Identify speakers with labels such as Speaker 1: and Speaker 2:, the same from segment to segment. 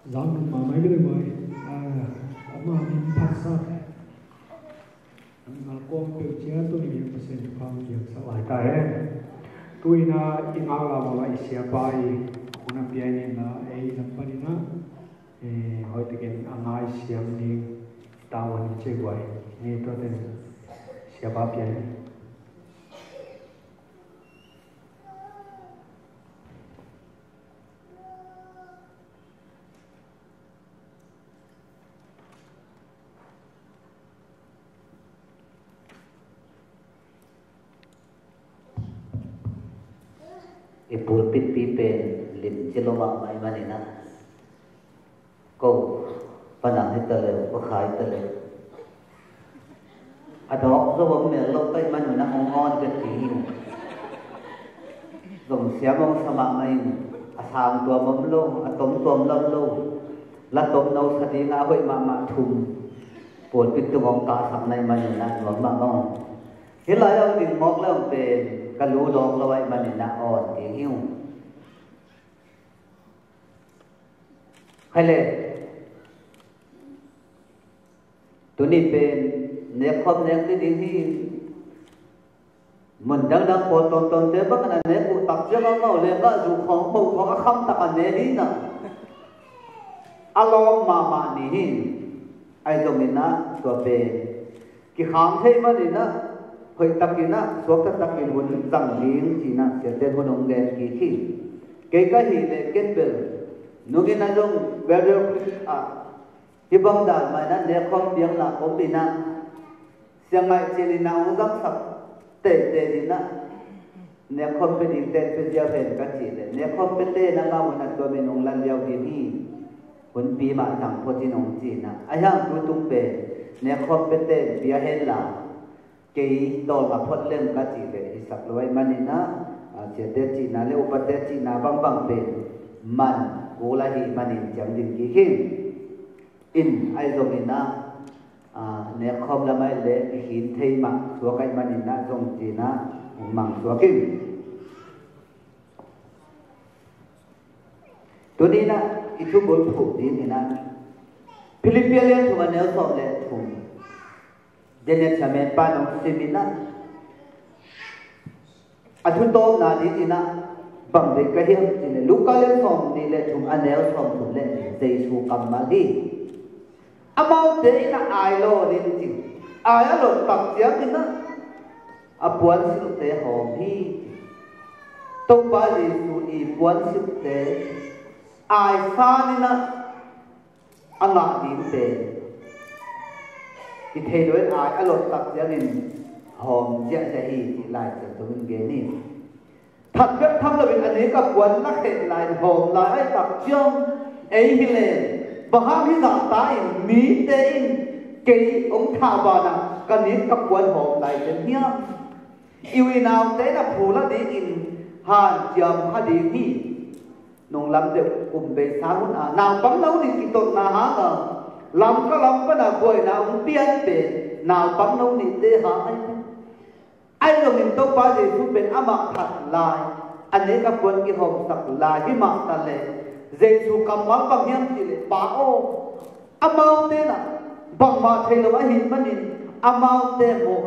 Speaker 1: Gió mà mấy cái người mà mình phát sát mà con biểu chế tôi nhiều cái sự phong nhiều sao lại tại tôi na in áo là mà lại xia bay cũng là bia nên là ấy làm phải na hỏi tới cái anh ai xiêm đi tao anh chơi quay nghe tôi tên xia ba bia
Speaker 2: pulpit pipen lim chiloma mai manina ko panang hitale ko khai tale adok zo bom me lo tai manina on ke ti dong sia mong sama mai asang tua mom lo atom tom lam lo la tom nau sadi nga hoi ma thum pulpit tu ngom ka sam nai manina ngom ma ngom hilai ang tin mok la pe cái lúa đòn lo vậy mà nên là ổn thì hiu hay là tụi đi bên nếp không nếp cái gì thì mình đang còn thế bất là nếp cụ tập chưa có màu lên có dù không bầu có không tập anh nếp đi nào alo mà nỉ ai dùng mình á tụi bên cái khám thế mà đi na hồi tập kia na số các tập kia huấn rằng liếng chỉ na sẽ tên huấn ông đen kỳ khi cái gì để kết bền nó cái na dùng về cái băng đàn mà na để không tiếng là có bị na xem lại chỉ là nào rắc sập tệ gì na nếu không biết đi tệ biết giao về các chị đấy nếu không biết tệ na mà na tôi mình ông làm giao gì đi huấn bị mà thằng có chỉ ông chỉ na ai hàng tôi tung về nếu không biết tệ bia hết là cái đồ mà phật lên các chị để sắp lối manina chỉ để chị na leo bắt để chị na băng bên man cố là hi manin chẳng định kỳ hin in ai dùng ina nếu không là mấy lệ hin thấy mặc số cái manina dùng chị na mặc số kim tôi đi na itu bol phụ đi na Philippines tu mà nếu xong lệ phụ Jenet samen panong semina athu tom na di tina bang de kahiam tine lukale som ni le thum anel som thum le jesu kamali amau de na ai lo ni ti ai lo tak tia tina apuan sil te hom hi to ba jesu i puan sil te ai sa ni na anga di te thì thế đối ai ở lột tập gia đình hòm dễ dễ thì lại trở tụi mình ghé nè thật biết thăm là mình anh ấy gặp quần lắc hệ lại hòm lại ấy tập chương ấy hi lệ và ham hi giảm tái mỹ tên cái ông thảo vào nè cần đến gặp quần hòm lại đến nhá yêu nào thế là phù là đi in hàn chậm ha đi hi nông làm được cùng về sáng nào bắn lâu thì cái tội là há ngờ làm có là vui nào cũng biết về nào bấm nông thì tê hả anh rồi mình đâu bao giờ cũng bên âm thật lại anh ấy các quân cái hòm sặc lại cái mặt ta lệ Giêsu cầm máu bằng hiên thì lệ bảo âm mau tê là bằng mà thầy là hình mà nhìn âm mau tê bộ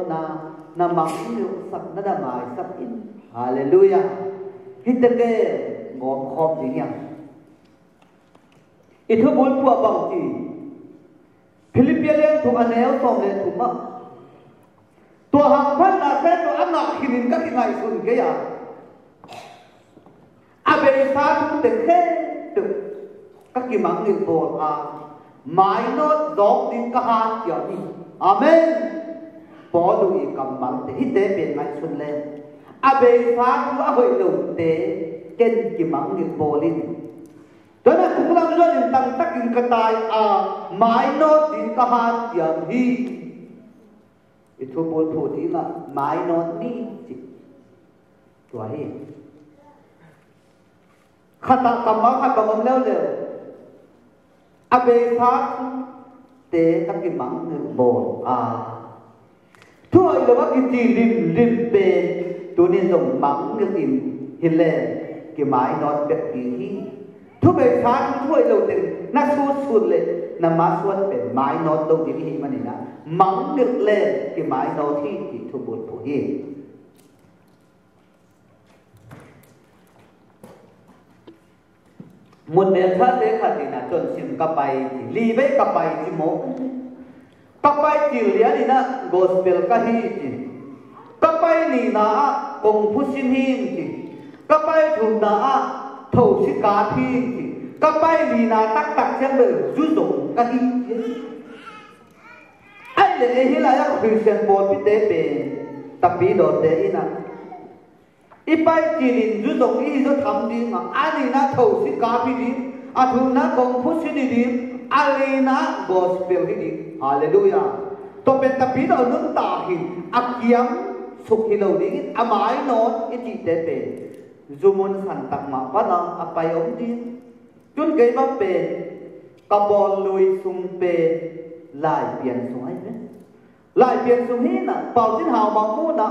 Speaker 2: na mang liệu sặc nó đã mãi sắp in Hallelujah hít tê kê ngọn khom gì nhỉ ít thứ bốn phua bằng gì Philippines tu anel som le tu ma tu hang phan na pe tu anna khinin ka ki ngai sun ke ya abe sa tu te khe tu ka ki mang ni bol mai no dog din ka ha ya ni amen po lu i kam mal te hi te pe ngai sun le abe sa tu a hoi lu te ken ki mang ni bolin đó là cũng làm cho những tăng tắc những cái tài mãi nó đến cả hai tiếng hi ít thôi bốn thủ thì là mãi nó đi tuổi hi khát ta cầm máu khát bằng leo leo abe phát tế các cái mắng người bồn thôi là bác cái gì lim lim bền tu nên dùng mắng cái tìm hiện lệ cái máy nó biệt kỳ hi thu về sáng thu thôi đầu tiên nó suốt lệ nó má suốt về máy nó đầu tiên hi mà này nè mắng được lệ cái máy nó thì thu buồn phổ hi một điều khác thế là thì là chuẩn xin cặp bài thì li với cặp bài chỉ một cặp bài chỉ liền thì là gospel cái hi chỉ cặp bài này là công phu sinh hi chỉ cặp bài thuộc là thầu sĩ cá thi chỉ cặp bài này là tắc xem được rút dụng cái hi ai để hi là các Christian bột biết để về tập bị đột để na ipai chỉ liền rút dụng ý cho thầm đi mà anh na thầu sĩ cá thi đi thu na công phu sinh đi anh na gospel đi hallelujah to bên tập bị đột nước tả hi akiam suk hilau đi amai nó cái chỉ để về Zumun san tak ma pana apai om di tun kai ba pe kabol lui sung pe lai pian sung ai pe lai pian sung hi na pau jin hào ma mu na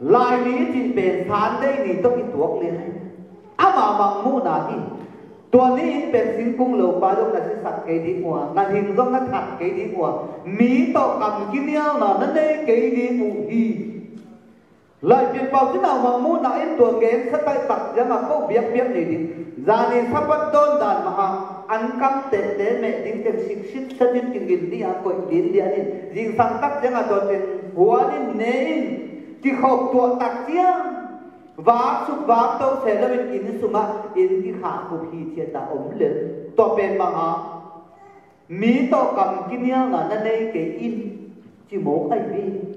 Speaker 2: lai ni jin pe san dei ni to ki tuak le hai ama ma mu na hi tua ni in pe sing kung lo pa dong na si sat kai di mua na hin dong na that kai di mua mi to kam kiniao na nei kai di mu hi lại việc bảo chứ nào mà muốn nói tuồng game sẽ tay tặc ra mà có biết này đi gia đình sắp bắt đôn đàn mà ăn cắm tệ mẹ tính tiền xịt sân trên kinh nghiệm đi coi đến đi anh riêng sang tắc ra mà tuần tiền hóa đến nên chỉ học tuột tặc chia và sụp và đâu sẽ là bên in sum mà in cái khả của khi chia ta ống lên to bên mà mí to cầm kinh nghiệm là nên đây cái in chỉ mỗi ai biết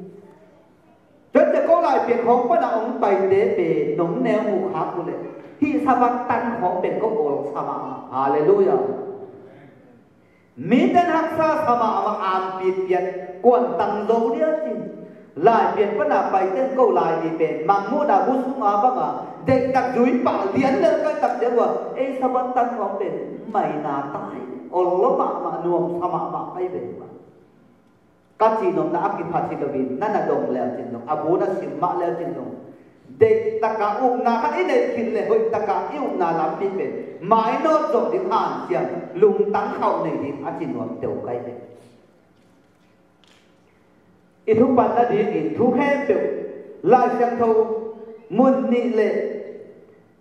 Speaker 2: rất là có lại việc khó bắt đầu ông bày để về nóng neo mù khác của lệ khi sa văn tăng khó bên có bộ sa mà hallelujah mỹ tên hắc sa sa mà an biệt biệt quan tăng dấu đĩa chứ lại biệt bắt đầu bày tên câu lại thì về mang mua đào bút xuống á bác à để đặt dưới bả liến lên cái tập chế của ê sa văn tăng khó bên mày là tai ồ lỗ mà nuông sa mà ai về các chị nông đã kịp phát triển được nên là đồng leo trên nông, abu đã xin mã leo trên nông, để tất cả ông na các ý này khi lệ hội tất cả yêu na làm việc về, mãi nó rồi đến hàn chẳng lùng tăng khẩu này đi, anh chị nông tiểu cái này, ít thu bản đã đi ít thu khen được, lại xem thâu muốn nị lệ,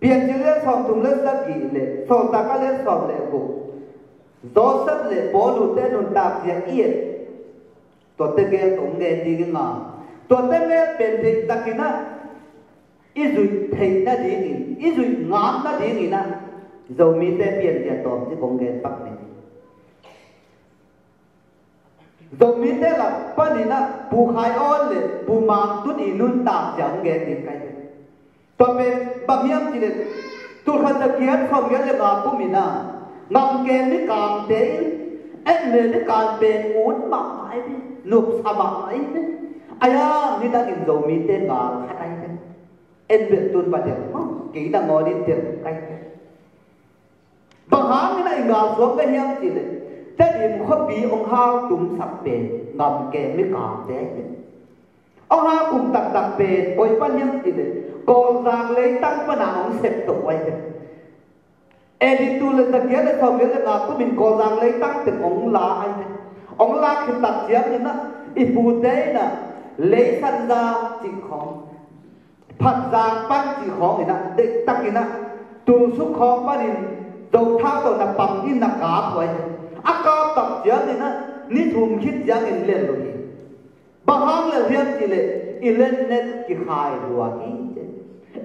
Speaker 2: biển chữ lệ sòng thùng lệ sắc kỳ lệ, sòng ta các lệ sòng lệ cụ, gió sắp lệ bó lụt tên nôn tạp dạng yênตัวเตเกตงเกดีกันมาตัวเตเกเป็นเด็กตะกินะอีจุยเทน่ะดีนี่อีจุยงามน่ะดีนี่นะเรามีแต่เปลี่ยนจะตอบที่กงเกปักนี่เรามีแต่ละป้านี่นะปูขายอ้อนเลยปูมางตุนอีนุ่นตากอย่างเกดีกันตัวเป็นบางอย่างที่เลยตัวขันตะเกียบเขาเกียบเลยงาปุมินะงามเกนี่กามเตยเอ็นเลยนี่การเป็นอุดหมากไอ้nộp sa bạc ấy ai à người ta nhìn dầu mi tên bà hát anh thế em việc tuân vào điểm kỹ là ngồi đi tìm anh bằng háng cái này ngào xuống cái hiếm chỉ đấy thế thì không bị ông hao chúng sập bể ngầm kề mới cảm thế ông hao cùng đặc bể coi bao nhiêu chỉ đấy còn rằng lấy tăng và nào ông xếp tổ ấy em đi tu lên ta kia để xong cái là của mình còn rằng lấy tăng thì ông là anh thế ông la khi tập chiếm như nó ipu tế nè lấy sanh ra chỉ khó phật ra ban chỉ khó người ta để tắc cái nè tu xuất khó ban đi đầu thao đầu là bằng in là cá thôi ác cao tập chiếm thì nó nít thùng khít giá nghìn lên rồi bằng hàng là riêng chỉ lệ in lên nên chỉ khai rồi ý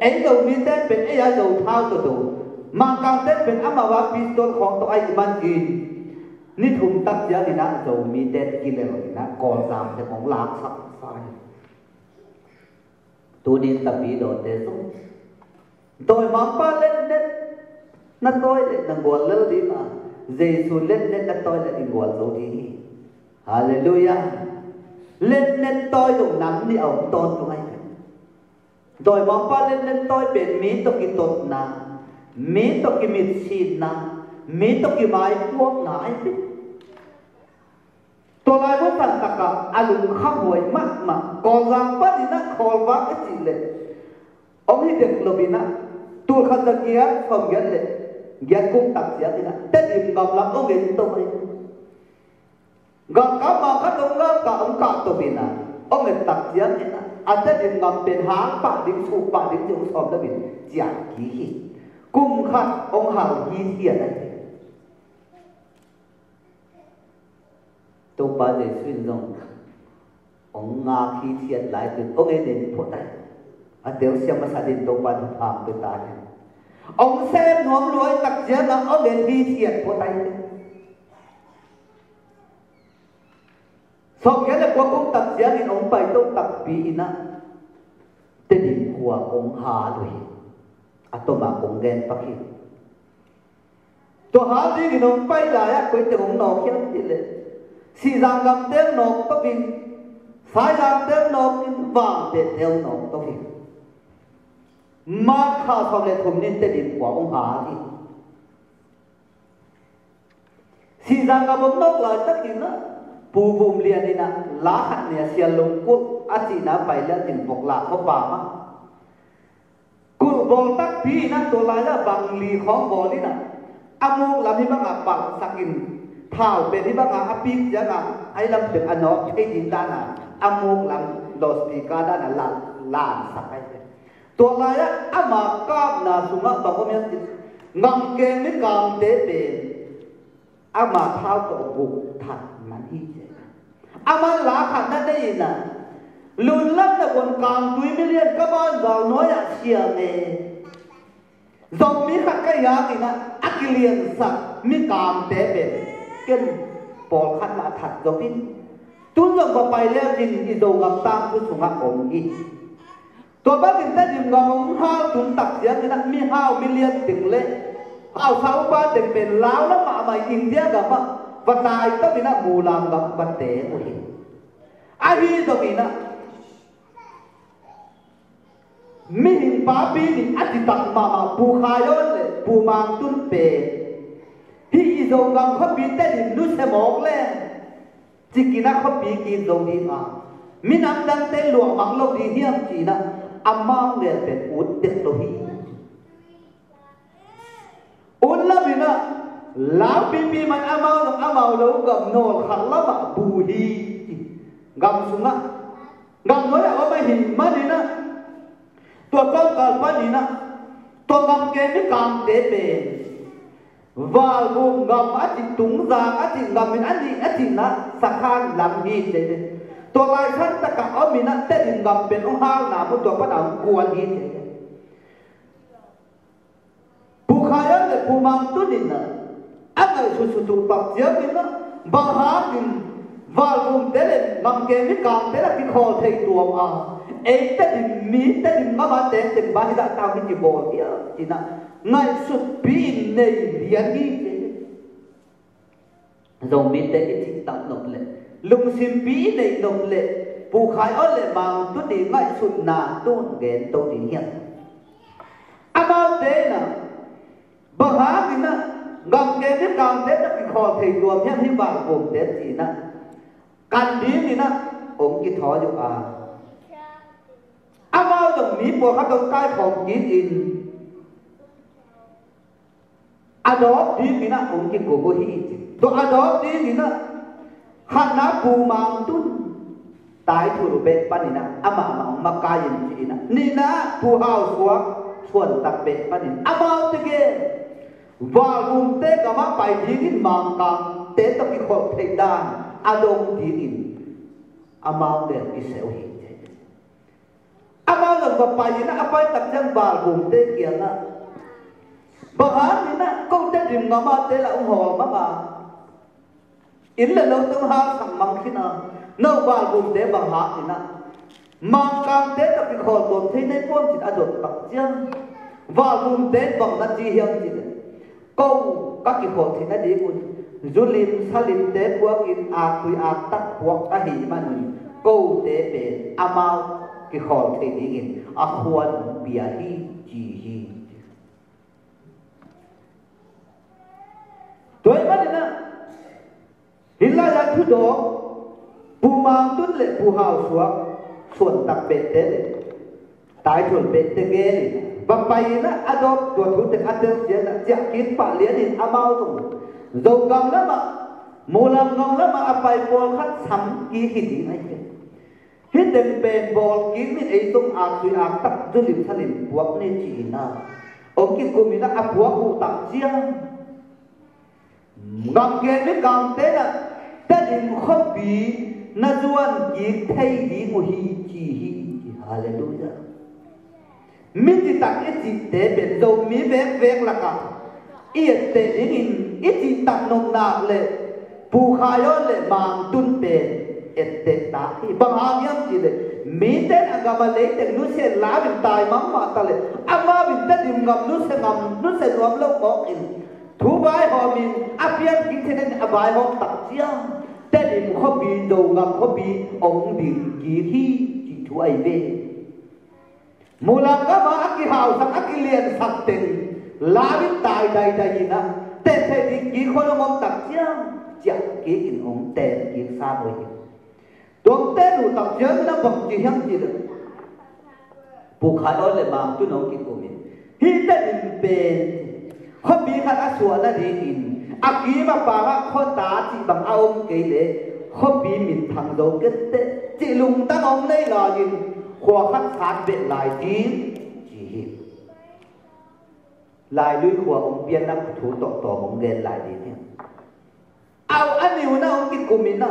Speaker 2: ấy đầu mi tên bên ấy đầu thao từ đầu mang càng tên bên ám vào pistol khó tụi ai ban gì nít thùng tắc giá thì đã dầu mi tên kia là đã còn giảm thì cũng lạc sắp sai tôi đi tập đi đồ tế sống tôi mang ba lên lên nó tôi lại là nguồn lơ đi mà Giê-xu lên nó tôi lại nguồn lơ đi hallelujah lên tôi dùng nắm đi ổng tôn của anh tôi mang ba lên tôi bên mi tôi cái tốt na mi tôi cái mít xin na mi tôi cái bài quốc na anh biếtตัวลายว่าสันตะกะอาลุงข้ามหวยมากมาก่อนรังปั้นนี่นะคอลวักไอ้จีเลย ông hi được lobina tu khăn ra kia không get lệ get cũng tập gì thế nào tết điểm ngọc lắm ông nghe tôi vậy ngọc cá mà khát ông ngọc cả ông cả tôi bina ông nghe tập gì thế nào anh tết điểm ngọc bên hàng bạn điểm số bạn điểm dùng sọt đó bên giảng kỹ hi cùng khát ông hàng hi thiệt đấy tôi bao giờ xuyên rằng ông ngà khi thiệt lại từ ông ấy đến phố này anh đều xem mà sao đến tôi bao giờ phạm tôi ta ông xem nhóm lối tập diễn là ông đến khi thiệt phố này sau nghĩa là qua công tập diễn thì ông phải tôi tập bị na tên điểm của ông hà rồi à tôi mà ông ghen bác khi tôi hà đi thì ông phải lại á quay từ ông nó kia thì lệ si giang gầm tiếng nó có vì phải giang tiếng nó vàng để theo nó có vì mà khá sau này thông nên tên điểm của ông hà thì si giang gầm ông nó lại tất nhiên đó bù vùng liền đi na lá hạt này xia lông quốc á chỉ na phải là tình bọc lạc có bà mà cụ bol tắc phi na tổ lại là bằng lì khó bò đi na amuk làm đi bằng à bằng sakin thảo về đi bằng à apik giá à ai làm được anh nó cái gì ta na amuk làm los đi cả đã là làm sakai tổ lại á ama cáp na sunga bằng có miếng ngầm kê mới cầm tế bền ama thao tổ bục thật man hi ama lá khăn đó đây nè luôn lắm là còn càng túi million các bạn giàu nói là xìa nè dòng mi khăn cái giá thì nè ác liền sạch mi càng tế bền cái bỏ khăn là thật rồi đi tuôn dòng vào bài leo trình thì dầu ngập tam cứ xuống ngập ổn đi tôi bắt người ta dùng ngập ống hao chúng tập giá thì nè mi hao million tiền lệ hao 6 tiền bền láo lắm mà mày in giá gặp mà và tài tất nhiên là mù làm gặp vật tế của hình ai đi rồi thì nè mi hình phá bi thì ăn thì tặng mà bù khai ơn lệ bù mang tuân bề hi dầu ngầm khắp biến tên thì nút xe mọc lên chỉ kì na khắp biến kì dầu đi mà mi nắm đăng tên lụa mang lâu đi hiểm chỉ nè âm mang lệ bền út đẹp đồ hi út lắm thì nè lão bi man amau lâu gặp nổ khăn lắm mà bù hi gặp xuống á gặp nói là ở đây hình mà đi nè tôi con cần phải đi nè tôi ngắm cái mới càng tế bền và vùng ngầm á thì túng ra á thì ngầm mình ăn gì á thì nè sạc khăn làm gì thế tôi lại thân tất cả ở mình nè tết thì ngầm bên ông hao nào một tôi bắt đầu cuốn gì thế bù khai á là bù mang tôi đi nè anh ấy sụt bạc giếng mình nè bằng há mình và vùng thế này ngầm cái mới càng thế là cái kho thầy tuồng à ấy tất thì mi tất thì ngắm ăn thế thì bao giờ tao cái gì bỏ kia thì na ngay sụp pin này liền đi rồi mi tất cái gì tao nộp lệ lùng sim pin này nộp lệ bù khai ở lệ mang tôi đi ngay sụp nà tôn ghen tôi đi hiện bao thế na bằng há thì na ngầm cái mới càng thế là cái kho thầy tuồng hiện hi vào vùng thế thì na cần đi thì na ông cái thọ giúp à bao giờ mỹ bộ các đồng cái phòng kín in đó đi mình á cũng cái cổ hi tôi đó đi mình á khăn ná bù mang tún tại thủ bệ pan nè mà cái gì nè nina bù hao xuống xuân tập bệ pan nè bao thế kia và vùng tết cả má bài đi in mang càng tết tập cái khổ thầy đàn đông đi in bao để đi xẻo hi bao giờ vào bài gì na bài tập chân vào vùng tây kia na bằng há thì na câu tết điểm ngắm mà tết là ông hồ mà in là lâu tương há thằng mang khi nào nấu vào vùng tây bằng há thì na mang càng tết là cái khổ tồn thế nên phong chỉ đã đột tập chân vào vùng tây bằng là chi hiểm gì đấy câu các cái khổ thì nó đi cũng du lịch salim tết buộc in quy tắc buộc cái gì mà mình câu tết về amao cái khó thể đi in khuôn bia hi chỉ hi tôi bắt đi na hình là thứ đó bù mang tuấn lệ bù hào xuống xuân đặc biệt thế lệ tại chuẩn bị từ ghê đi và bay nó adop của thủ tướng adop sẽ là chạm kiến bạ liễn đi amao tụ dầu gầm lắm mà mù làm gầm lắm mà bay bol khát sắm kí khi đi này hít đêm bền bol kiến mình ấy tung ạc suy ạc tập du lịch thanh lịch buộc nên chỉ na ông kia cùng mình đã buộc cụ tập chiang ngầm kia biết càng thế là tất nhiên không bị na duan chỉ thay đi một chỉ hallelujah mình chỉ tặng ít chỉ để bên dầu mía vén vén là cả ít để những ít chỉ tặng nông nạc lệ phù khai lệ mang tuân bền ít để ta thì bằng hàng nhâm chỉ lệ mía tên agama lấy tên nước sẽ lá bình tài mắm mà ta lệ ama bình tên điểm ngầm nước sẽ nuông lâu bó in thú bài họ mình áp yên kính thế nên bài họ tập chiang tên điểm không bị dầu ngầm không bị ông điểm kỳ thi chỉ thú ai về mula kama aki hau sak aki lian sak ten labit tai dai dai na ten the di ki kholo mom tak chiang chak ki in ong ten ki sa boi tuang ten lu tak chiang na bang chi hyang chi de pu khai oi le mang tu no ki ko mi hi ta in ben kho bi khat asua na di in aki ma pa ma kho ta chi bang aom ke le kho bi min thang do ke te chi lung ta ong nei la yin khoa khắc sát biệt lại tiếng chỉ hiệp lại lui khoa ông biên năng thủ tọt tọt ông ghen lại đi theo ao anh yêu na ông kít của mình na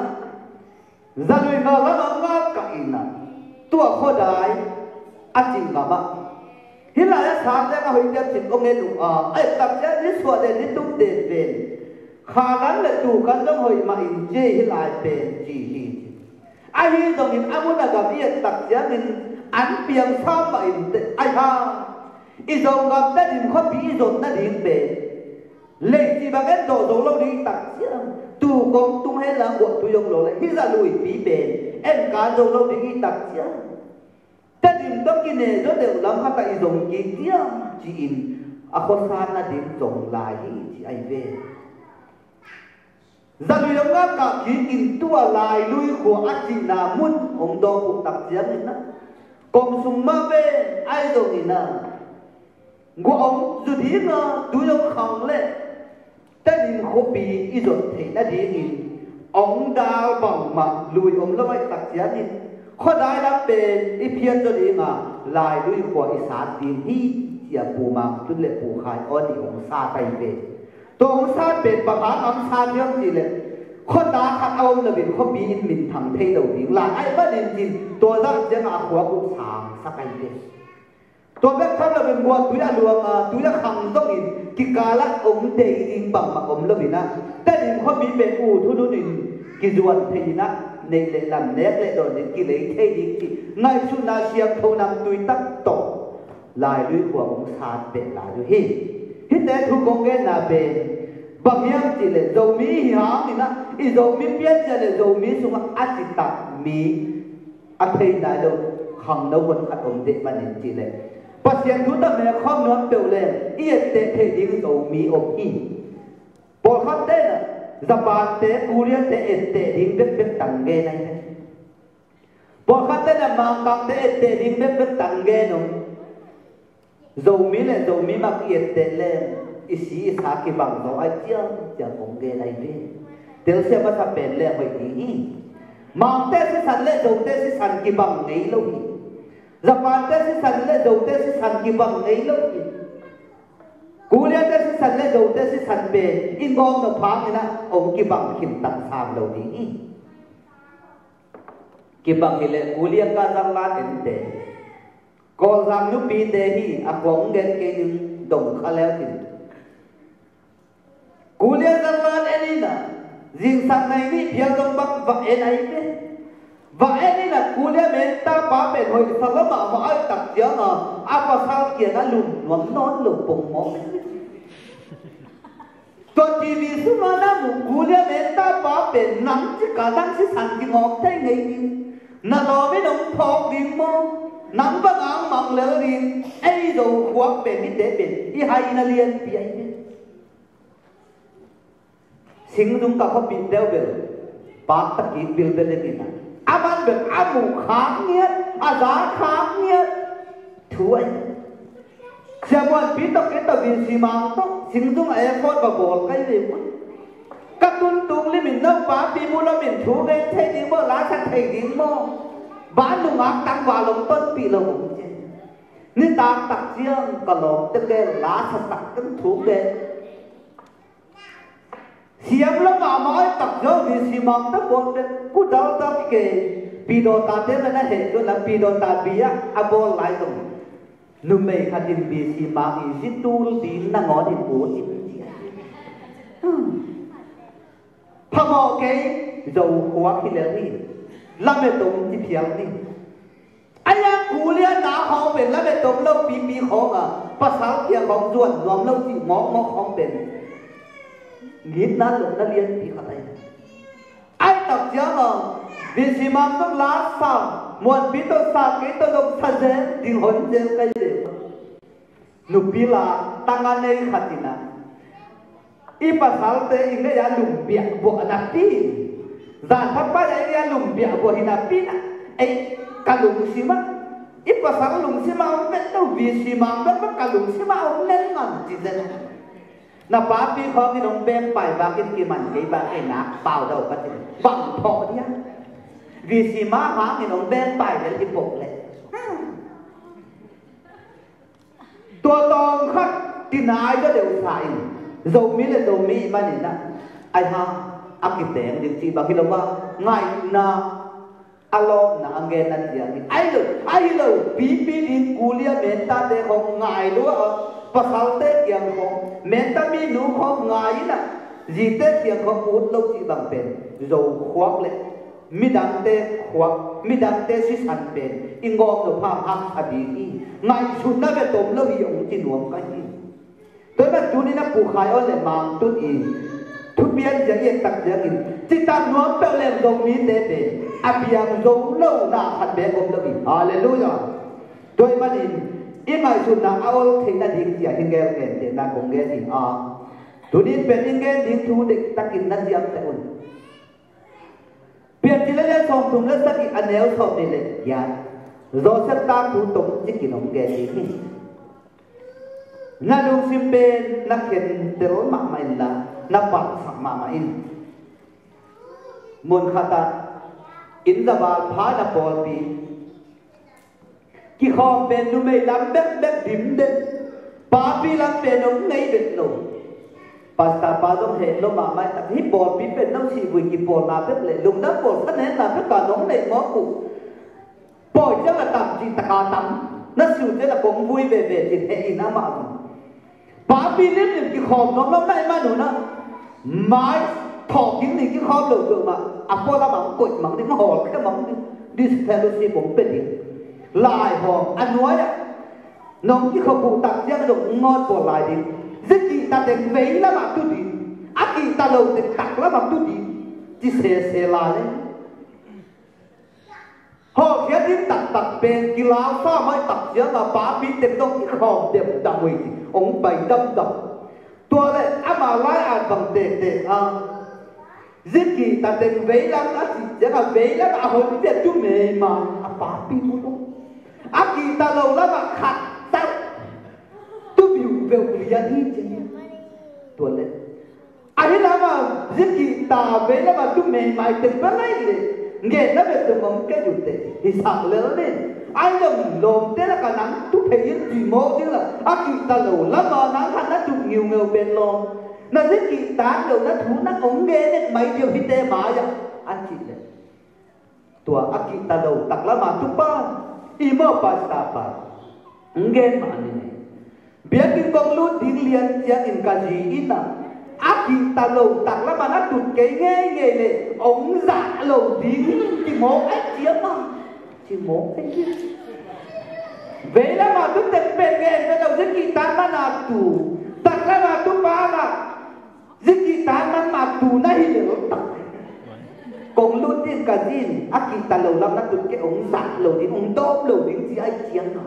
Speaker 2: ra lui ngờ lắm ông ngã cãi na tua khó đại anh chỉ ngắm á hi lại sáng ra hồi đẹp chỉ ông nghe đủ ấy tập ra đi xóa để đi tung đèn về khả năng là đủ căn trong hồi mà in chê hi lại về chỉ hiệp ai hi dòng in amun là gặp yên tập ra mình anh biếng sao mà ai ha ý dòng gặp đã điểm khó bị dồn đã điểm bể lấy chỉ bằng cái dầu lâu đi tặng chứ tu công tung hết là của tu dùng lâu lại khi ra lùi bị bể em cá dầu lâu đi tặng chứ đã điểm đó kia này rất đều lắm các tại dòng kia kia chỉ in khó khăn là điểm dòng lại chỉ ai về ra lùi ông ngáp cả khi in tua lại lùi của anh chị là muốn ông đó cũng tặng chứ nên còn sung ma về ai rồi thì nào của ông dù thế mà tôi ông không lẽ tất nhiên không bị ý rồi thì đã thế thì ông đã bằng mặt lùi ông lâu ai tặc giá thì khó đại đã bền ý phiền cho đi mà lại lùi của ý sản tiền hi chỉ bù mạng tôi lệ bù khai ở thì ông xa tay về tôi ông xa bền bằng hán ông xa thêm gì lệ khó đá khát ông là vì không bị mình thằng thay đầu tiếng là ai bắt đến gì tôi ra sẽ ngã khóa cũng sáng sắc anh thế tôi biết không là mình mua túi là luồng túi là khẳng giống in cái cá là ông để in bằng mà ông là vì na tại vì không bị bệnh u thu đuôi cái ruột thì na nên để làm nét lại rồi đến cái lấy thay đi thì ngay suốt na xiêm thâu năm túi tắc tổ lại lưỡi của ông sát bệnh lại lưỡi hít té thu công cái là bền bằng hiếm chỉ là dầu mí hả thì na ý dầu mí biết ra là dầu mí xuống ăn chỉ tặng mí ăn thấy đại đâu không đâu vẫn khát ổn định mà nên chỉ là bác sĩ thu tâm mẹ không nói biểu lên ý tế thể đi dầu mí ổn ý bỏ khát thế là dập bàn tế cú liên tế đi biết tặng ghê này bỏ khát thế là mang tặng tế đi biết tặng ghê nó dầu mí mặc yết tế lên ý sĩ xa kỳ bằng dầu ai chưa chẳng cũng ghê này đi tiểu xe bắt sắp bền lên bởi ý mang tế sĩ sẵn lên dầu tế sĩ sẵn kỳ bằng ấy lâu ý dập bàn tế sĩ sẵn lên dầu tế sĩ sẵn kỳ bằng ấy lâu ý cú liên tế sĩ sẵn lên dầu tế sĩ sẵn bền in bom nó phá như na ông kỳ bằng khỉnh tặng sàm lâu ý kỳ bằng thì lệ cú liên ca răng lan đến tế có rằng lúc bị tế hi quống ghen kê nhưng đồng khá leo thì cú liên răng lan em na riêng sang này đi theo trong bắc và em ấy biết và em là cú liên bên ta bá bền hồi sau đó mà ai tập chữa mà vào sau kia nó lùn nón nón lùn bùng mỏ tôi chỉ vì số mà nó cú liên bên ta bá bền nắm chứ cả đang sẽ sản cái ngọc thế này đi nó lo với đồng thọ đi mò nắm bắt áng mặc lỡ đi ấy rồi khoác bền đi để bền đi hay nó liên bị ấy sinh dung cả không bị đeo bền bác tất kỳ biểu bên đây nè ban bền mù kháng nghiệt giá kháng nghiệt thú ấy xem quan bí tộc cái tàu vì xì mang tóc sinh dung ấy phốt và bồn cái gì cũng các tuân tung li mình nấu bá bí mua lo mình thú cái thế đi mơ lá sang thầy đi mơ bá nung ác tăng vào lòng tuân bị lòng nên ta tặc riêng còn lòng tức cái lá sang tặc cái thú cái xiêm lắm mà nói tặc dấu vì xì mang tóc bồn cái cú đau tóc kề bị đồ ta thế là hệ cho là bị đồ ta bị á bồn lại rồi nụ mày khát tin bị xì mang ý xí tu tín là ngó tin bố tin thằng họ cái dầu khóa khi lên đi làm về tụng chỉ phiền đi anh em cú liên đã không bên làm về tụng lâu bị khó à bắt sáng kia không ruột nhóm lâu chỉ mó không bên nghĩ nó lúc nó liên bị khó đây ai tập chưa mà vì xì mang tóc lá sao muốn biết tôi sao cái tôi đâu thật dễ tình hồn dễ cái gì nụ bị là tăng anh ấy khát tin à ipasal te inge ya lumpia bo anapi zan thapa ya lumpia bo hinapi na ai kalung sima ipasal lung sima on vet to vi sima vet ba kalung sima on len man chi zen na pa pi kho ki dong bem pai ba kin ki man ke ba ke na pao dau ka ti bang tho dia vi sima ha ki dong bem pai le ti pok le tua tong khat tinaiก็เดี๋ยวใส่dầu mi là dầu mi mà nè ai ha áp kịp tiền được chỉ bảo khi đâu mà ngày na alo na anh nghe na tiếng ai rồi bí đi cú lia mến ta để không ngày nữa và sau tết tiếng không mến ta mi nụ không ngày nè gì tết tiếng không út lâu chỉ bằng bền dầu khoác lệ mi đăng tê khoác mi đăng tê xí sẵn bền in ngon được phàm hăng à bí ngày xuân na về tôm lâu hiểu chỉ nuông cái gì tôi bắt chú đi na phụ khai ở lại mang tút ý tút biên giờ yên tắc giờ in chỉ ta nuông tao làm dòng mi tê bền à biang dòng lâu na hạt bé ôm lâu in hallelujah tôi bắt in in ngày xuân na ao thì na điên giờ in nghe nghe để na cũng nghe thì tôi đi bên in nghe điên thu địch tắc in na diam sẽ ổn biên chỉ lấy xong thùng lấy sắc anh nếu xong thì lấy giá do sẽ ta thủ tục chỉ kỹ năng nghe thì na lung simpen na ken terol ma main la na pak sak ma main mon khata in da bal pha na pol pi ki khom ben nu mei lam bek bek dim den pa pi lam ben ong nei bet lo pasta pa dong he lo ma mai ta hi pol pi pen nong si vui ki pol na bek le lung da pol sa nen na bek ka nong nei mo ku poi cha la tam chi ta ka tam na su te la kong vui về về thì he ina ma bà bi lên những cái khom nó này mà nó mãi thọ kính này cái khom lợn lợn mà po la bằng cội bằng đến hò cái bằng đi fellowship cũng bên đi lại hò ăn nói à nó cái khẩu phụ tặng ra được ngon của lại đi rất kỳ ta đến vấy là mà tôi đi kỳ ta lâu đến tặng là mà tôi đi chỉ xe lại đấy họ kia đi tặng bên kia lao sao mới tặng ra mà bà bi đến đâu cái khom đẹp đặc biệt ông bày đâm đập tua này mà lại bằng để giết kỳ ta đến vấy lắm á thì sẽ là vấy lắm à hồi biết chú mẹ mà bà bi mua đâu kỳ ta lâu lắm mà khát sao tôi biểu về liền đi chứ tua này ai là mà giết kỳ ta vấy lắm mà chú mẹ mày từng cái này nghe nó về từ mong cái gì thế thì sạc lớn lên ai lồm thế là cả nắng tu thấy gì mô chứ là kỳ ta lâu lắm mà nắng hắn nó chụp nhiều bên lo nó rất kỳ tá lâu nó thú nó ống nghe nên mấy điều khi tê mà vậy anh chị này tua kỳ ta lâu tắc lắm mà chụp ba imo pasta pa nghe mà này biết cái con lút đi liền chia in cái gì ít à kỳ ta lâu tắc lắm mà nó chụp cái nghe này ống dạ lâu đi chỉ mốt ấy chia mà chỉ mốt ấy chia vậy là mà tôi tập bên nghe cái đầu rất kỳ tan mà là tù tắc là mà tôi ba là rất kỳ tan mà tù này nữa còn luôn tin cả gì kỳ ta lâu lắm nó chụp cái ống dạ lâu đi ống tốt lâu đi gì ai chia nào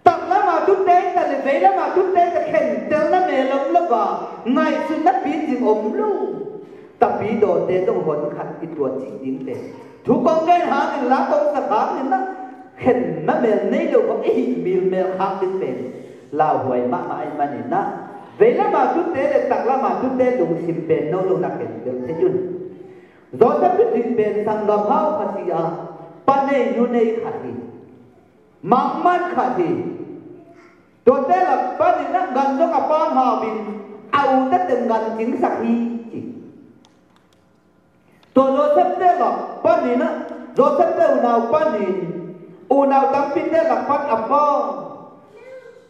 Speaker 2: tắc là mà tôi đến là vậy là mà tôi đến là khen tên là mẹ lắm là vào ngày xưa nó biết gì ống luôn tập bí đồ tên trong hồn khăn cái tuổi chỉ đến thế thu con cái hàng thì lá con sạc hàng thì nó khen mà mẹ này đâu có ít mil mẹ khác đến bên lao hoài mà ai mà nên na vậy là mà chút thế để tặng là mà chút thế đúng sim bên nó luôn là khen được thế chứ rồi ta biết sim bên sang gặp hao khát gì à pan này như này khát gì mang man khát gì rồi thế là pan này nó gần cho cả pan hòa bình ao tất từng gần chính xác hi rồi thế là pan này nó rồi thế nào pan này nào tăng pin thế là pan apa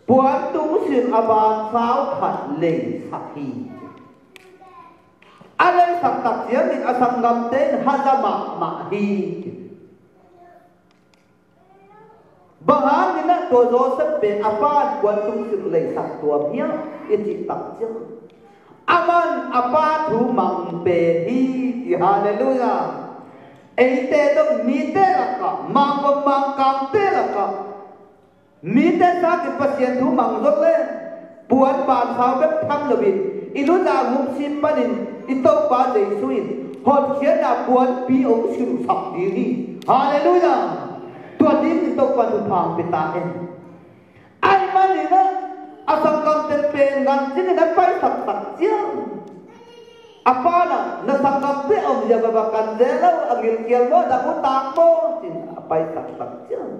Speaker 2: buat tu sin aban sao khát lệ sắc hi alai sak tak siang in asam ngam ten hazama ma hi bahang ina to Joseph be apan buat tu sin lệ sak tuam hiang iti tak siang aman apa thu mang be hi hallelujah eite to mi te la ka mang kam te la ka mi te sa ki pasien thu mang zot le buat ban sao be tham lo bin ilu da ngum sim panin ito ba dei suin hot khia na buat pi ong sim sap di ni hallelujah tua din ito pa tu phang pita en ai mani na asang kam ten pen gan sin na pai sak sak chiang apa na sang kam pe om ja ba kan zelo agil kial mo da ko tak mo sin pai sak sak chiang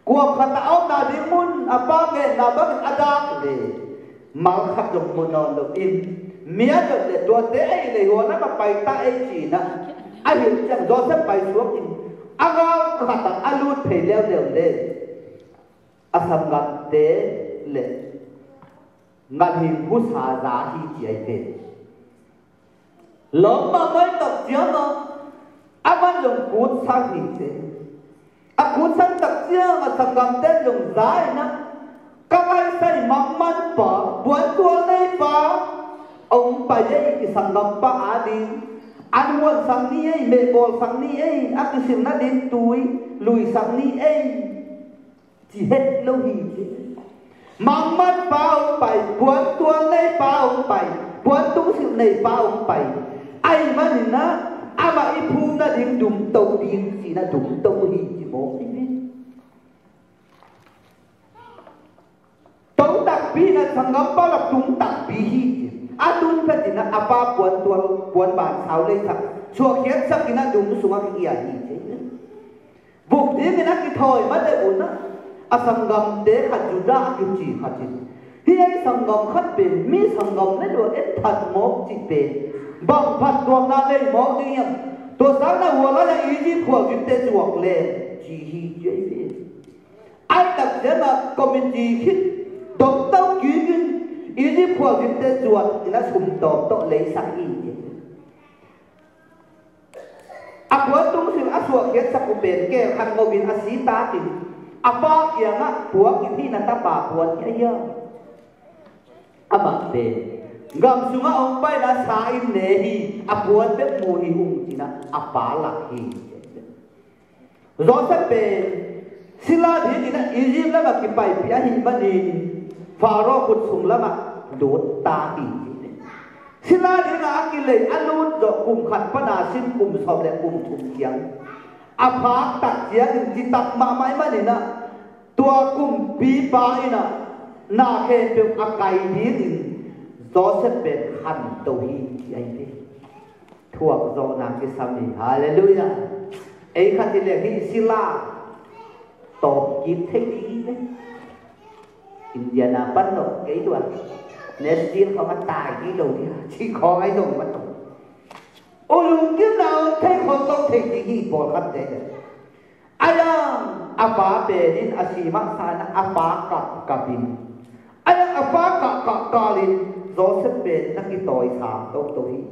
Speaker 2: kuam khata au na di mun apa nge na ba adak le mal khat jong mun non lo in mía được để tua tế ấy để hồ nó mà bày ta ấy chỉ na ai hiểu chẳng do sắp bày xuống thì aga khát tặng alut phải leo leo lên asam ngặt tế lệ ngặt hình hút xả giá hi chỉ ấy thế lớn mà mới tập chiếu nó aman dùng cút sang hình thế cút sang tập chiếu mà asam ngặt tế dùng giá ấy na các anh say mắm mắm bỏ buồn tua này bỏ ông bà dây cái sang ngọc ba á đi anh muốn sang ni ấy mẹ bol sang ni ấy ác cái xin nó đến túi lùi sang ni ấy chỉ hết lâu hi chứ mang mắt ba ông bảy buồn tuôn này ba ông bảy buồn tung xin này ba ông bảy ai mà nhìn na mà ít phu na đến đúng tàu điện chỉ là đúng tàu hi chỉ bố đi biết tàu đặc biệt là sang ngọc ba là đúng đặc biệt hi adun pe dina apa puan ban sao le sak chua khiat sak ina dum sunga ki ya hi che buk de mina ki thoi ma de un na asangam de kha juda ki chi kha chi hi ai sangam khat pe mi sangam ne do et phat mo chi pe bang phat tuam na le mo ni yam to sang na huwa la yi ji khwa ki te chuak le chi hi che pe ai tak de na community khit dom tau ki ý chí phù hợp với chuột thì nó sùng tổ tội lấy sang ý bữa tung sự suộc khiến sắc của bền kêu khăn ngô bin xí ta thì ba kia ngã bữa kia thì là ta bà buồn cái gì mà bền gầm xuống ông bay đã xa im nề hi buồn biết mùi hi hùng thì là ba lạc hi rồi sẽ bền xin la thì là ý chí là mà cái bài bia hi mà đi Pharaoh cột sùng lắm à đốt ta đi xin la đi là cái lời alut rồi cùng khát pana xin cùng sòng lại cùng thùng kiang phá tạc kiang chỉ tạc mà mãi mà đi na tua cùng bí ba đi na khen được cày đi gió sẽ bền hẳn tàu hi anh đi thuộc gió nàng cái sao này hallelujah ấy khát thì lời hi xin la tổ kiến thế đi đấy Indiana bắt đầu cái đoạn nên riêng không ăn tài cái đầu đi chỉ có cái đầu mà tổng ôi luôn kiếp nào thấy con tông thì cái gì bỏ khăn thế ai à ba bề đến xì mắc sai na ba cả pin ai ba cả lên gió sét bề na cái tội sàm tôi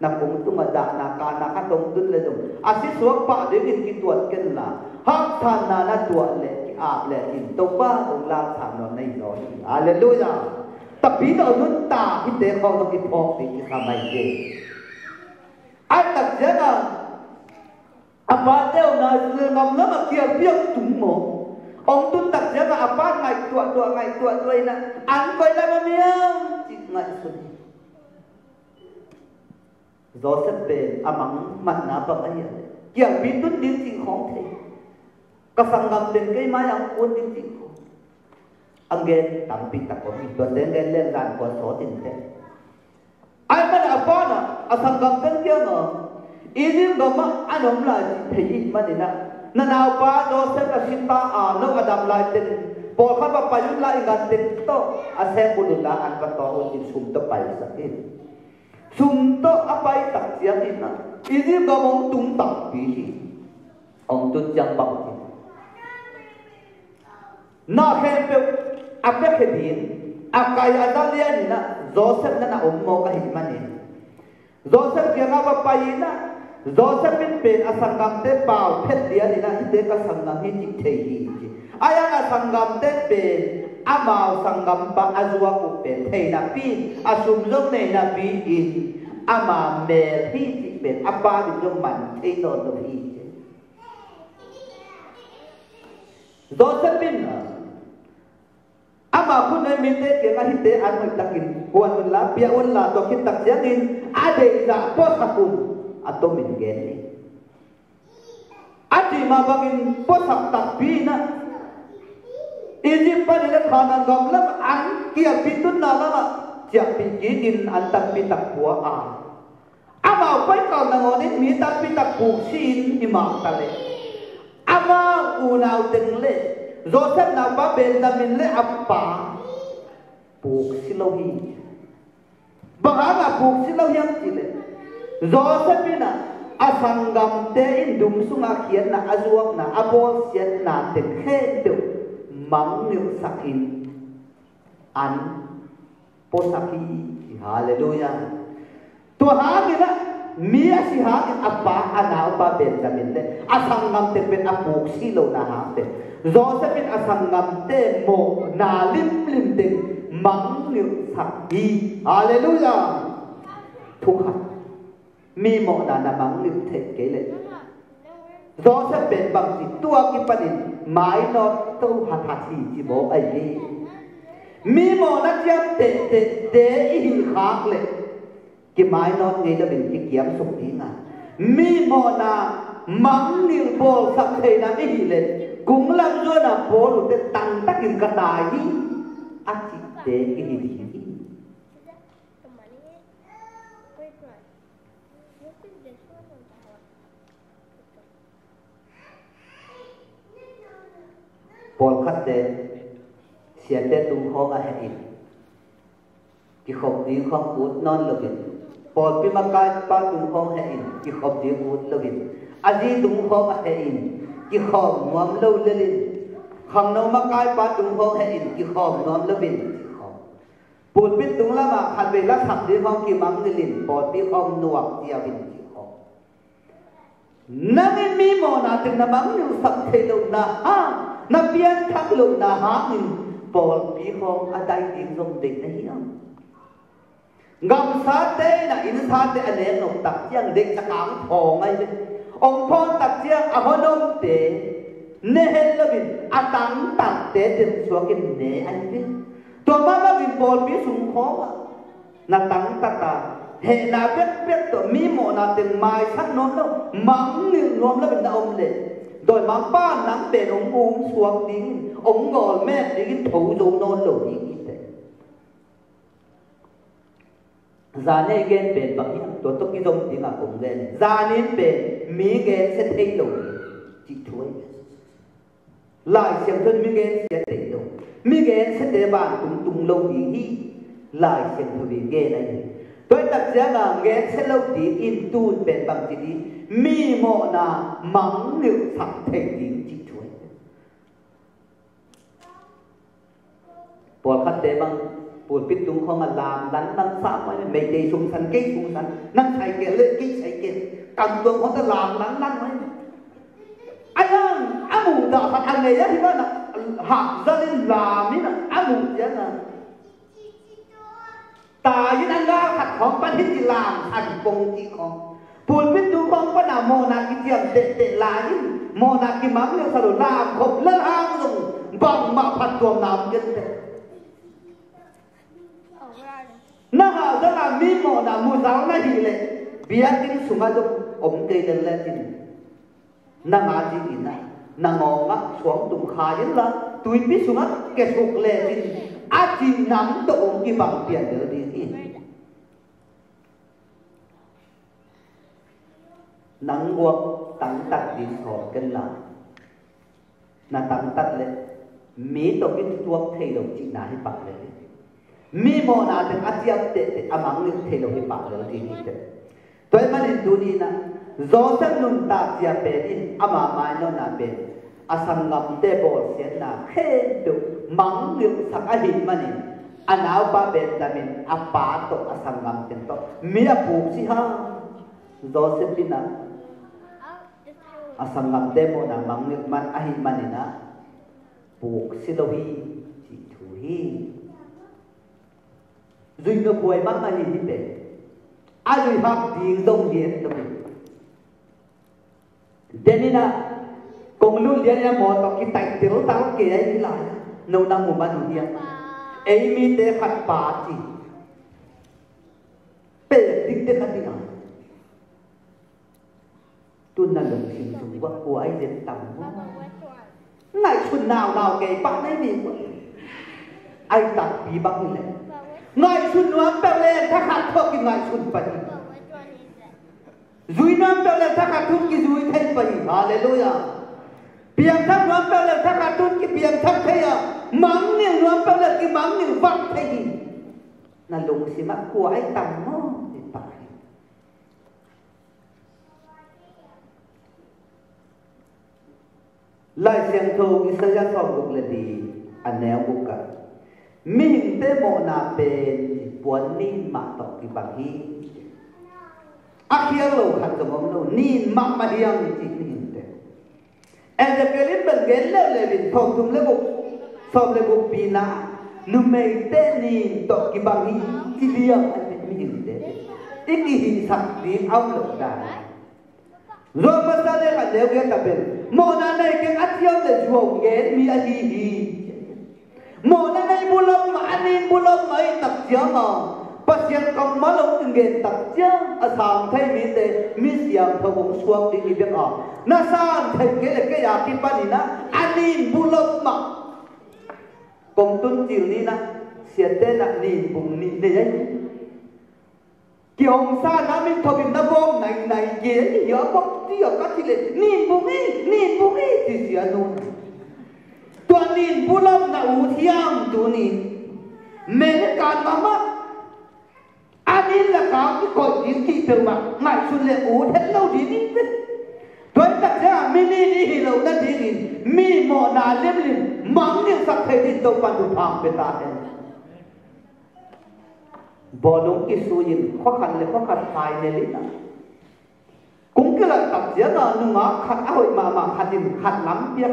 Speaker 2: na cũng tung mà đạn na cả na các tông đứt lên rồi xí xuống ba đến cái tuột cái là hắc than na tuột lên lệ in tông ba ông la thảm nó này rồi hallelujah tập bí nó luôn ta khi thế không có cái phong thì cái sao này gì anh tập thế nào ba đeo là ngầm lắm mà kia biết chúng mồ ông tuân tập thế là ba ngày tuột rồi nè ăn coi là bao nhiêu chỉ ngày xuân gió sét bền mắng mặt ná bằng ấy kia bí tuân đến gì không thể Kasanggam din kay mayang kunin din ko. Again, tampik ako. Ito din len ran ko so din din. Ay man apa na asanggam din kaya nga. Idim gama anom la thei man ina. Nanaw pa do sa kasinta ano adam la din. Por kha pa payun la ingat din to. Ase bulula an pa to din sum to pay sakin. Sum to apay tak siya ina. Idim gamong tung tak pi. Ông tu chẳng bằng gì. Na khen pe apek hedin akai adalian na Joseph na ummo ka himani Joseph kia nga paina Joseph bin pen asangam te pau phet dia ni na hite ka sangam hi tik thei hi aya nga sangam te pen amao sangam ba azwa ku pen thei na pi asum lom nei na pi in ama me hi tik pen apa bi lom man thei no no hi Joseph bin ama kun ai min te ke nga hite an hoi takin huan la pia un la to kit tak siangin ade za po sakun ato min gen ni ati ma bagin po sak tak pi na Egypt pa nila khanan gam lam an kia pitun na lama tia pi din an tak pi tak bua a ama pai ka na ngonin mi tak pi tak pu sin ima tale ama unau teng le Joseph na ba Benjamin le appa puk silohi banga puk silohi ang tile Joseph na asangam te indum sunga khian na azuak na abol sian na te khedu mang niu sakin an posaki hallelujah to ha gina Mia si hakin apa ana pa Benjamin le asangam te pen apuk silo na ha te Joseph in asangam te mo na lim te mang liu sakhi hallelujah thukha mi mo na mang liu the ke le Joseph ben bang si tua ki panin mai no to hathathi chi bo ai ni mi mo na tiam te i khak le cái mái nó ngay đó mình cái kiếm sụp đi à mi mò na mắng niệm bồ sắp thầy na đi lên cũng làm cho na bồ được cái tăng tắc những cái tài đi ác chỉ để cái gì bồ khát để xé để tung ho cái hệ cái khổng đi không cút non là việc Paul pimakai pa tung hong he in ki khop di ut lovin aji tung hong he in ki khom ngom lo lelin khang no makai pa tung hong he in ki khom ngom lovin Paul pit tung lama khan be la thak di hong ki mang lelin Paul pi khom nuak tia bin ki khom namin mi mo na tin na mang lu sak the lo na ha na pian thak lo na ha in Paul pi khom adai ding dong ding na hiam ngam sa te na in sa te ane no tak chiang dek sa kang thong ai de ong thon tak chiang a honom te ne hel lovin atang tak te tin suakin ne an bi to ma ma bin bol bi sum kho na tang ta ta he na pet pet to mi mo na tin mai sắc nom no mang ni nom la bin da om le doi mang pa nang be ong suak ding ong ngol me ding thou zo non lo ni Zane gen ben bang to to ki dom ti nga kum gen zanin ben mi gen se thei lo chi thui lai siam thun mi gen se thei lo mi gen se te ban tung lo di hi lai siam thu bi gen ai toi tak sia nga gen se lo ti in tu ben bang ti di mi mo na mang liu sak thei di chi thui por khat te bang Put pit tung không làm đánh sa mà mấy đây sung sắn năng sai kia lên cái sai kia cầm tung không ta làm đánh mấy anh mù đào thật anh này thì mà học ra lên làm ấy anh mù vậy nè ta với anh ra thật không bắt hết thì làm thành công chỉ không Put pit tung không có nào mò na cái chuyện tệ là chứ mò na cái mắm liệu sao làm không lên hang dùng bằng mà phật tuồng làm cái na ha da la mi mo da mu zau na hi le bia tin sunga do om ke den le tin na ma ji ina ngô ngắc xuống tụng khai đến là tụi biết xuống cái sụp lệ thì chỉ nắm tổ ông cái bằng tiền được đi nắng quốc tăng tắt đi khỏi cái là tăng tắt lên mỹ tổ cái tuộc thay đổi chỉ nào hết bạc lên mỹ mò nào thì ăn tiệm tệ amang lên thay đổi hết bạc lên thì thế tôi mà nên tu đi na do sang nung ta chia bề đi ama mai nó na bề asang ngam te bol sen na khe du mang lượng sắc a hin mà nên anaw ba bề ta mình apa to asang ngam ten to mi apu si ha do se pina asang ngam te mo na mang lượng man a hin mà nên na buộc si lo hi chỉ thu hi duy nó quay mang mà hin đi bề ai học tiếng dông điện đâu thế nên là cùng luôn điện là một cái tay tiểu tao kia ấy lại nấu năm một ban điện ấy mi để phát bá gì bể tích để phát đi nào tuần là lần xin chúng vợ của ai đến tầm ngày xuân nào cái bạn ấy đi ai tặng bí băng này ngày xuân nó bèo lên thắc hạt thôi cái ngày xuân vậy duy nó bèo lên thắc hạt thun cái duy thêm vậy hallelujah biếng thắc nó bèo lên thắc hạt thun cái biếng thắc thế à mắng nhiều nó bèo lên cái mắng nhiều vắt thế gì là lùng xí mắt của ai tặng nó để tặng lại xem thô cái sơ gia phòng cũng là đi anh neo cũng cả mình tế mộ na bên buồn nín mà tộc cái bằng hi akhir lo khăn trong ông lo nín mà hiang thì nín thế emจะเกิดเป็นเกลเลยเป็นทองทุ่มเลยบุกสอบเลยบุกปีน่ะนุ่มเมย์เต้níนตอกcái bằng hiที่เลี้ยงอันเป็นไม่ถึงเต้อีกที่สักดีเอาหลงได้รวมมาซะเลยกันเดี๋ยวเกี่ยวกับเป็นโมนาในเก่งอัดเที่ยวเลยช่วงเกณฑ์มีอดีตmồ nên đây bulom mà anh em bulom mấy tập giang à, bắt giang cầm má lông từng gen tập giang, à sang thấy mi tê mi giang thâu bông suang đi đi biết à, na sang thấy cái là cái gì cái bani na, anh em bulom mà, công tuân chiều ni na, xe tên là nín bùng nín đấy, kiểu sa na mình thâu bình na bom này kia thì giờ bóc thì giờ cắt thì lên nín bùng ấy thì xe luôn tuan nín bulom na u thiang tu nín men kan mama anin là cái coi tiếng kỳ từ mà ngài xuân lệ u hết lâu đi đi tuan đặt ra mini đi lâu đã đi nín mi mò na lem lem mang những sắc thể đi đâu pan tu phang bê ta hen bỏ lông cái số yên khó khăn phải nè lít cũng cái là tập diễn là nung á khăn áo mà khăn lắm bia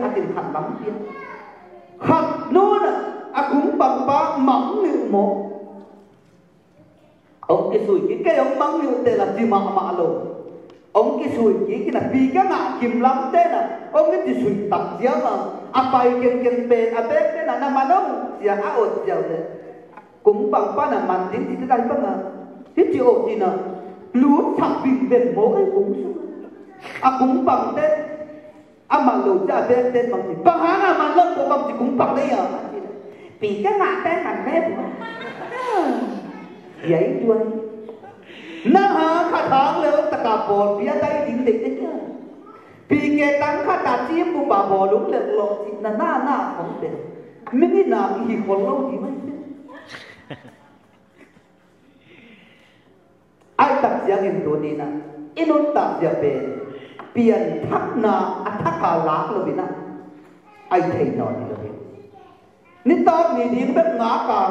Speaker 2: khăn nôn à cũng bằng ba mắm miệng một ông cái sủi cái ông mắm miệng tên là gì mà luôn ông cái sủi cái là vì cái ngã kim lắm tên là ông cái sủi tập diễn là à bay kiên bền à bé cái là nằm mà đâu giờ à ổn giờ đấy cũng bằng ba là màn tiếng thì cái bằng là cái chiều gì nè lúa thằng bình bền mỗi cũng à cũng bằng tên mà lũ cha bên tên bằng gì bằng há là mà lâm của bằng gì cũng bằng đây à vì cái ngã tên bằng mép vậy luôn na há khát tháng lớn tất cả bồn phía tây tính định đấy chứ vì cái tăng khát ta chiếm của bà bò đúng là lộ thì là na không được mình đi làm cái gì còn lâu thì mới ai tập giang hình tôi đi nè inon tập giang bên biển thắc na thắc hà lạc lo bina ai thấy nó đi lo bin nít tao ni đi biết ngã cả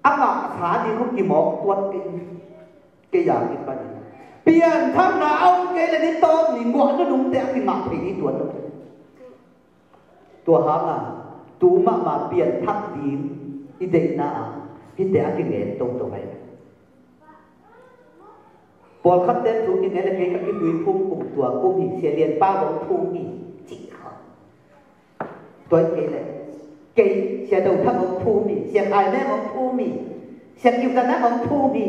Speaker 2: ngã xả đi không kì mỏ quật cái dạng cái phần biển thắc na ông cái là nít tao ni ngọn nó đúng thế thì ngã thì đi tuột đâu tua hang à tu mà biển thắc đi đi định na đi thế cái nghề tông vậy bol khát đến thú như thế là cái đuôi phun cùng tua cùng hình xe liền bao bóng thu nghỉ chỉ khó tôi cái này cái xe đầu tháp bóng thu nghỉ xe ai nè bóng thu nghỉ xe kim ra nè bóng thu nghỉ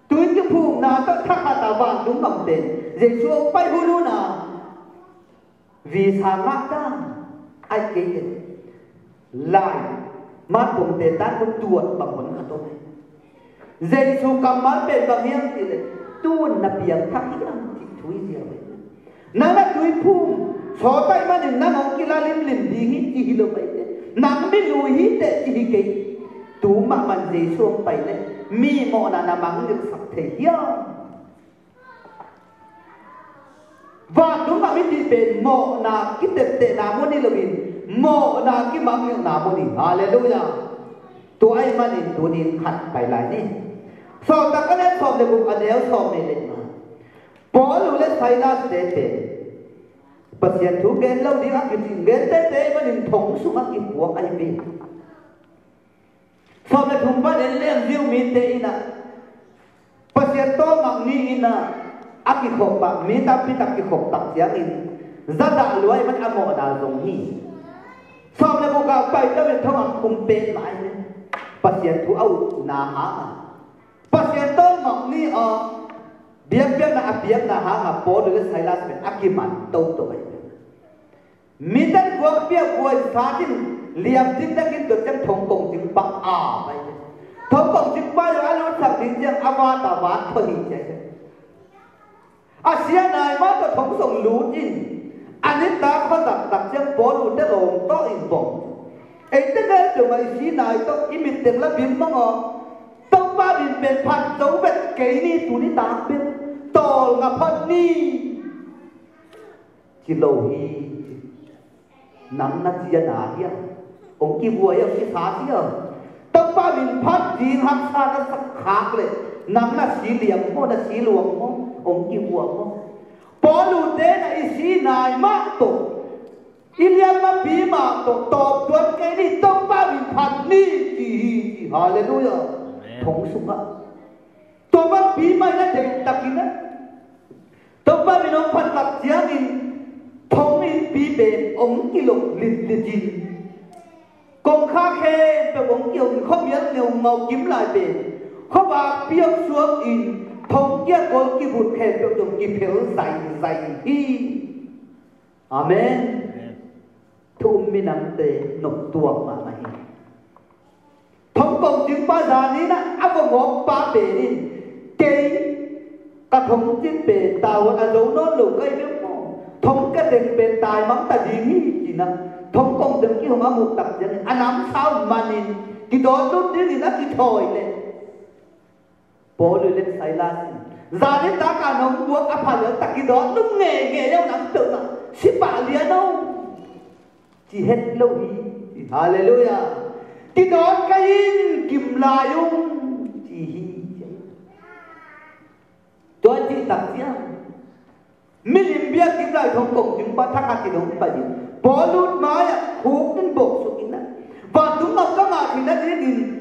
Speaker 2: tôi cái phun nào tất thắc hà ta vàng đúng bằng tiền dễ xuống bay hulu nào vì sao mắc ta ai kể lại mát bồng tê tan cũng tuột bằng vấn hạt thôi Giêsu cầm mát bên bằng hiên thì là tuôn nạp biếng khắc hiên thì thui gì vậy nãy là thui phum số tay mà nên nãy ông kia là lim lim đi hít chỉ hilo vậy nãy biết lùi hít để chỉ cái tú mà mình Giêsu phải đấy mi mọ là mắng được sắp thể hiên và đúng mà biết đi bên mọ là cái tệ nào muốn đi là vì mọ là cái mắng miệng nào muốn đi hallelujah tụi ai mà nhìn tụi đi khăn phải lại đi sau ta có lẽ sau này cũng ở đéo sau này lên mà bỏ luôn lên phải là tệ bác sĩ thu ghen lâu đi ăn cái gì ghen tệ mà nhìn thống xuống ăn cái của ai biết sau này thùng bắt đến lên riêu mi tệ na bác sĩ to mặc ni na ăn cái khẩu bạc mi ta pi ta cái khẩu tạc giang in ra đã lúaมันăn mỏ đã giống hi sau này cũng gặp phải cho mình thông ăn cùng bên mãi bác sĩ thu âu na hả bác sĩ to mặc ni biếng na hả mà bỏ được sai là mình ăn cái mặn tâu tội mi tan vuông biếng vuông phá tin liệp tin đã kinh được trong thống cộng chứng bạc vậy thống cộng chứng bao giờ ăn luôn sạc tin rằng avatar ván thôi chạy Asia này mà có thống sông lũ in anh ấy ta có đặt chân bỏ lũ để lồng to in bổng ấy tất cả điều mà Asia này tôi im miệt tiếng là biến mong họ tông ba biến biến phản dấu vết cái ni tụi đi ta biết tổ ngập phật ni chỉ lâu hi nắng nó chia nà hiya ông kia vua ông kia phá hiya tông ba biến phật gì hấp xa nó sắc khácเลยnắng nó xí liệm mô nó xí luồng mô ông kia vua mô bỏ lụt thế là ý này mắc tổ Ilya mà bí mà tổ tọp tuấn cái đi tông ba bình phạt ni chỉ hallelujah thống sung ạ tổ ba bí mà nó thành đặc kín á tông ba bình ông phạt đặc giang in thống in bí bền ông kia lục liệt liệt gì công khá khe về ông kiểu không biết nếu màu kiếm lại bền không bạc biếng xuống in thống kia có cái bụt khe về ông kia phiếu dày hi amen thu mi nắm tê nộp tuồng mà mày thống cộng chứng ba già ní na áp vào ngõ ba bể đi cây cả thống tin bể tàu à dấu nó lù cây biết không thống cái đền bể tài mắm ta gì ní chỉ na thống cộng chứng kia mà một tập chân anh nắm sao mà nhìn cái đó lúc đi thì nó cái thổi lên bố đưa lên say la ra đến ta cả nông buộc áp phản lớn ta cái đó lúc nghề nhau nắm tự mà xếp bả liền đâu chỉ hết lâu hi hallelujah cái đó cái in kim lạiung chỉ hi tôi chỉ tập chứ mình biết kim lại không cùng chúng ta thắc cái đúng vậy bỏ lút máy hút đến bộ số kia và chúng ta có mà thì nó đi nhìn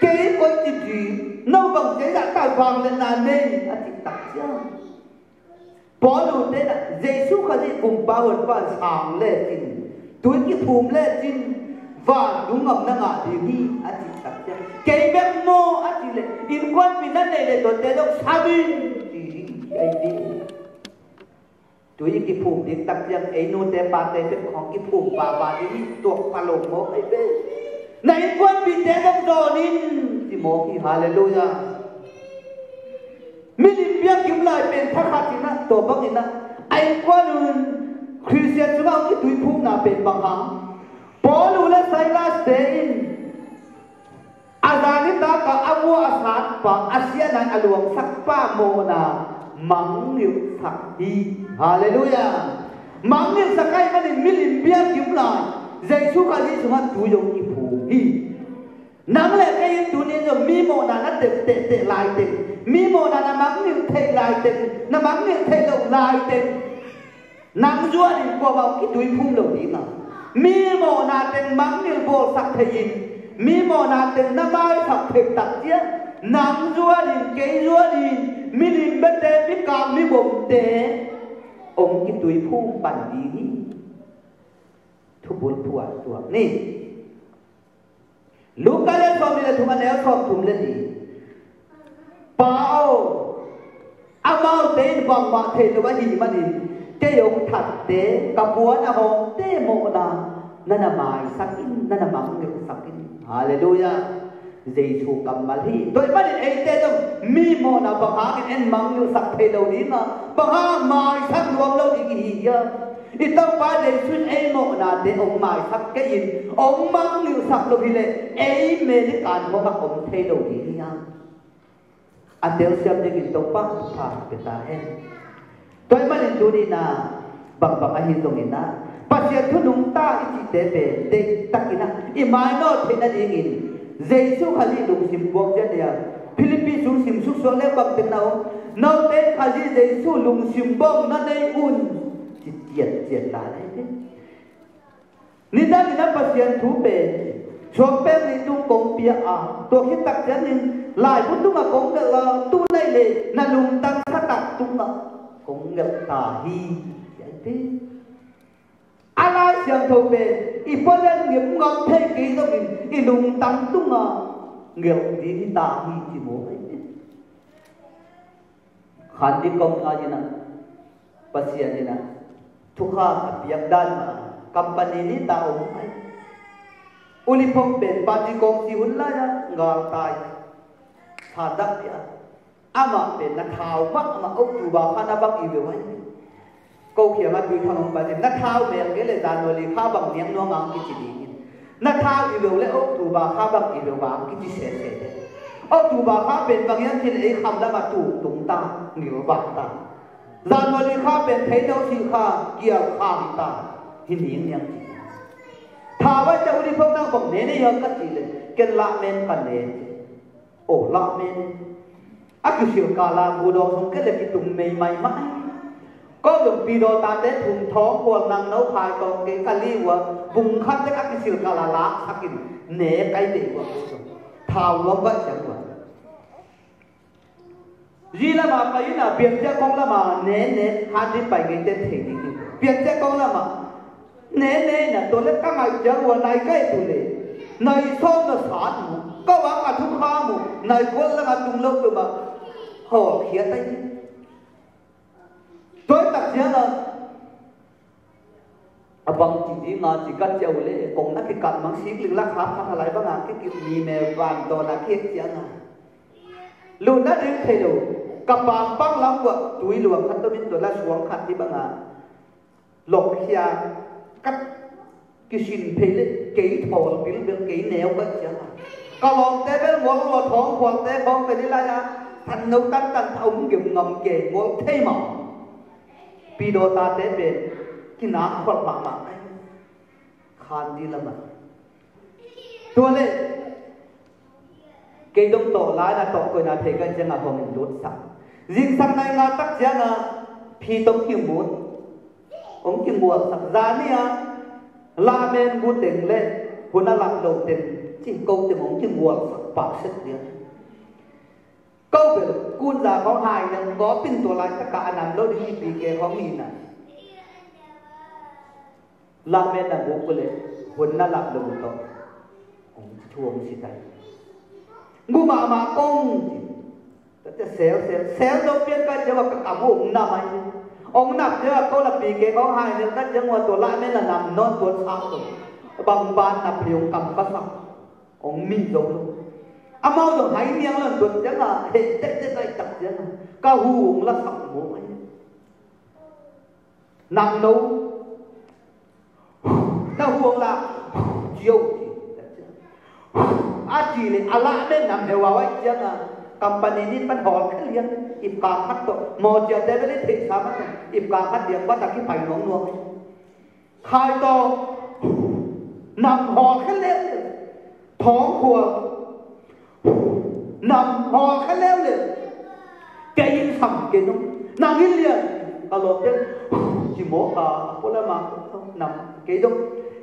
Speaker 2: cái con chỉ nâu bằng giấy đã cài vàng lên là nên chỉ tập chứ bỏ lút đấy là Giêsu khai gì cùng ba hồn và sáng lên thì tôi cái phùm lên trên và đúng ngọc năng à thì đi anh chị tập chân cái bé mô anh chị lại in quan vì nó này để tôi tế đốc sa bin thì anh đi tôi cái phùm đi tập chân ấy nôn tế ba tế bênของcái phùm và đi tuột pha lồng mô ấy bên này quan vì tế đốc rồi đi thì mô thì hallelujah mình biết kiếm lại bên thắc hạt thì nó tổ bắc thì nó anh quan Christian chúng ta cái túi phum nào bên bằng hàng Paul là Silas đến Azani ta cả amu asat và Asia này aluang sắc pa mô na mắng nhiều sắc hi hallelujah mắng nhiều sắc cái mà nên milim bia kiếm lại Giêsu cái gì chúng ta chú dùng cái phù hi nắng lệ cái tu nên rồi mi mô na nó tệ lại tệ mi mô na nó mắng nhiều tệ lại tệ nó mắng nhiều tệ đầu lại tệ nắng rùa đi qua vào cái túi phum đầu đi mà mi mồ na tên mắng như vô sắc thầy gì mi mồ na tên năm ai sắc thầy tặc chứ nắng rùa đi cái rùa đi mi đi bên đây mi càng mi bụng té ông cái túi phum bản đi thu bốn thua nè lúc cái lên phòng này là thùng ăn éo phòng thùng lên đi bao amao tên vòng mà thầy nó cái gì mà đi cái ông thật tế cặp búa na hồng tế mộ na nana mai sakin nana mang ngược sakin hallelujah Giêsu cầm mà thi tôi bắt được ấy tế đâu mi mộ na bằng hàng cái em mang ngược sak thế đâu đi mà bằng hàng mai sak luồng đâu đi gì ya ít tao bắt được xuyên ấy mộ na để ông mai sak cái gì ông mang ngược sak đâu đi lệ ấy mê đi cản mà các ông thế đâu đi nha anh đều xem những cái tông bắc phá cái ta hết tôi bắt được tôi đi na bằng anh hình dung na pasien thu nung ta iti tebe de takina imai no thena dingin Jesu khali lung sim bok ja dia Philippi su sim su so le bak ten nau nau te khali Jesu lung sim bok na nei un chi tiet la le ni da pasien thu be chom pe ni tu kong pia a to hi tak jan nin lai pun tu ma kong ga la tu nei le na lung tang sa tak tu ma kong ga ta hi ya te ala siang thâu về ipolen nghiệp ngọc thế kỷ đó mình inung tăng tung à nghiệp đi ta hi chỉ bố khán đi công nga như na pasien như na thu kha biang dan mà company ni ta ông ai uli phong ben ba đi công si hun la ya ngang tai tha dak ya ama ben na thao mak ma ok tu ba khana bak i ve wai câu kia mà tùy thằng bà em nát thao mẹ cái là đàn rồi khao bằng miếng nó ngang cái gì đi nát thao thì đều lấy ốc tù bà khao bằng thì đều bằng cái gì xẻ ốc tù bà khao bên bằng những cái ấy không đã mà tù tung ta nhiều bạc ta đàn rồi khao bên thấy đâu thì khao kia khao ta hình hình nhang thà với cháu đi phong đang bằng nén này hơn cái gì đấy cái lạ men phần nén ổ lạ men ác cứ cả là mùa đông không cái là cái tùng mày mày mãi có được video ta đến thùng thóng của năng nấu khai còn cái kali của vùng khăn cái cái sự cả là lá sakin nè cái gì của thảo lắm vậy chẳng vậy gì là mà cái là biến chất con là mà nè hai đi bảy cái tên thể đi biến chất con là mà nè là tôi lấy các ngày chẳng của này cái tụi này xong là sát có bảo cả thùng hoa mu này quân là mà tung lâu rồi mà họ khía tay tôi tập diễn là bằng chỉ mà chỉ cần chịu lệ cũng là cái cặn mang xí lưng lắc khám thằng lại bằng cái kiểu mì mè vàng đó là kia diễn à luôn đã đến thay đổi cặp bàn băng lắm vợ túi luồng khăn tôi biết tôi là xuống khăn đi bằng lộc kia cắt cái xin phê lệ kỹ thổ là biết kỹ néo vậy chứ còn lòng té bên ngón lọt thoáng khoảng té không phải đi lại thành nấu tăng tăng ông kiểu ngầm kể ngón thay mỏng video ta tế về cái ná khoan bạc bạc ấy khan đi lắm à tôi này cái đông tổ lái là tổ coi là thấy cái chân là không đốt sẵn riêng sang này là tắc chân là phi tông kiểu muốn ông kiểu muốn sẵn ra đi à la men bu tiền lên hun là làm đầu tiền chỉ câu tiền ông kiểu muốn sẵn bạc sức đi câu về cuốn ra có hai nên có tinตัวlại tất cả nằm lối đi bị kẻ có gì nè làm bên là bố lên huấn là làm được một ông chuông gì đấy ngu mà công tất xéo đâu biết cái chứ mà cả ông nằm ấy ông nằm chứ câu là bị kẻ có hai nên tất nhiên màตัวlại nên là nằm non tuột sang rồi bằng ban nằm liều cầm phát sắc ông minh rồi mau rồi hãy miếng lần tuần chắc là hệ tết đây tập chứ cao hù là sọc bố ấy nằm đâu cao hù là chiều chỉ là lạ bên nằm đều vào ấy chứ là company đi bắt họ cái liền ịp cả khát tội một giờ tới với thị xã bắt ịp cả khát điểm bắt là cái phải nóng luôn khai to nằm họ cái liền thoáng của nằm họ khá leo liền cái yên sầm cái nó nằm yên liền alo tên chỉ mổ cả cô là mà nằm cái đó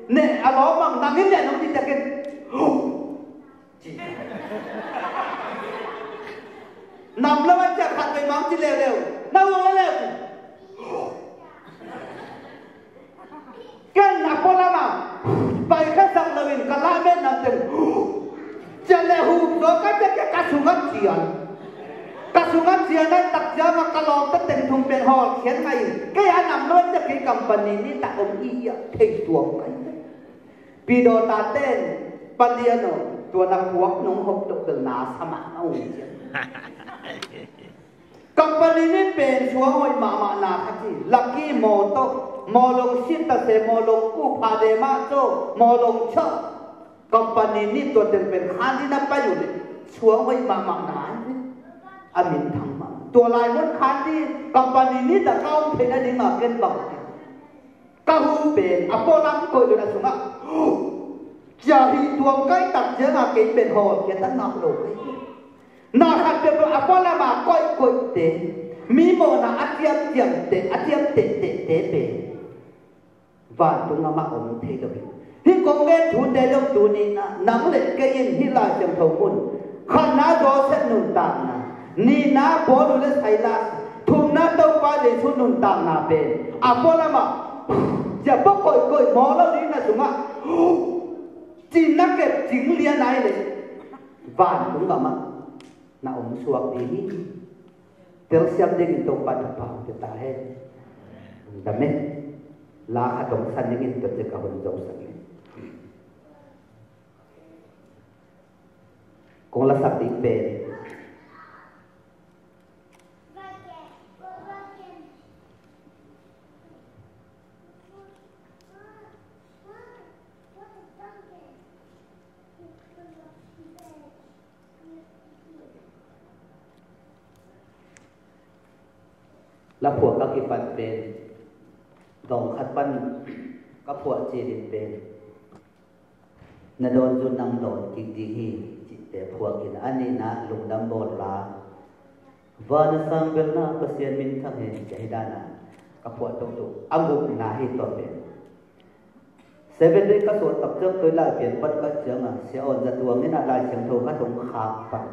Speaker 2: nè alo mà nằm yên liền nó chỉ cái chỉ nằm là anh chắc hẳn cái mắm chỉ leo leo đâu có leo cái nằm cô là mà bài khách sạn là mình cả la bên nằm trên chả lẽ hụt đó cái sungat chia này tập giờ mà cả lòng tất tình thùng bên họ khiến ngày cái anh nằm luôn cho cái company ní ta ông ý thịnh tuồng cái vì đồ ta tên Paliano tua na kuak nung hộp tục từ ná sa mạ nó company ní bên xuống hồi mà na khác gì lucky moto mò lông xin ta sẽ mò lông cu phá đề mà cho mò lông chợ company ní tua tên bên khán đi na bay rồi xuống hồi mà na amin thằng mà tua lại muốn khán đi company ní đã cao thế này đi mà kén bảo cao bên apo lắm coi được là xuống á giờ thì tuồng cái tập giữa là cái bên hồ kia ta nọ đồ nọ hạt bên bờ apo là mà coi tệ mi mồ là atiêm tệ bể và chúng nó mặc ống thấy được thì con nghe chủ đề trong chủ này nắm lệ cái yên hi là trong thầu quân khăn ná gió sẽ nụn tạm nà ni ná bó đủ lên say la thùng ná đâu qua để xuống nụn tạm nà bên apo là mà giờ bốc coi mò nó đi là chúng á chỉ nát kẹp chính liên này này và cũng cả mà na ông suak đi tel siam đi cái tông bắt tập cái ta hết đam mê là hạt giống san những cái tự cả hồn giống san cũng là sắc tính bền là phù các cái phần bền đồng khát văn các phù chỉ định bền nè đồn du năng đồn kinh đi hi chỉ để phù cái anh ấy na lục đam bồn là và nó sang bên na có xiên min thằng hình chạy đa na các phù tông tụ âm bụng na hi toàn bền seven day các số tập trước tới lại biển bất các trường sẽ ổn ra tuồng nên là lại trường thầu các thùng khạc phải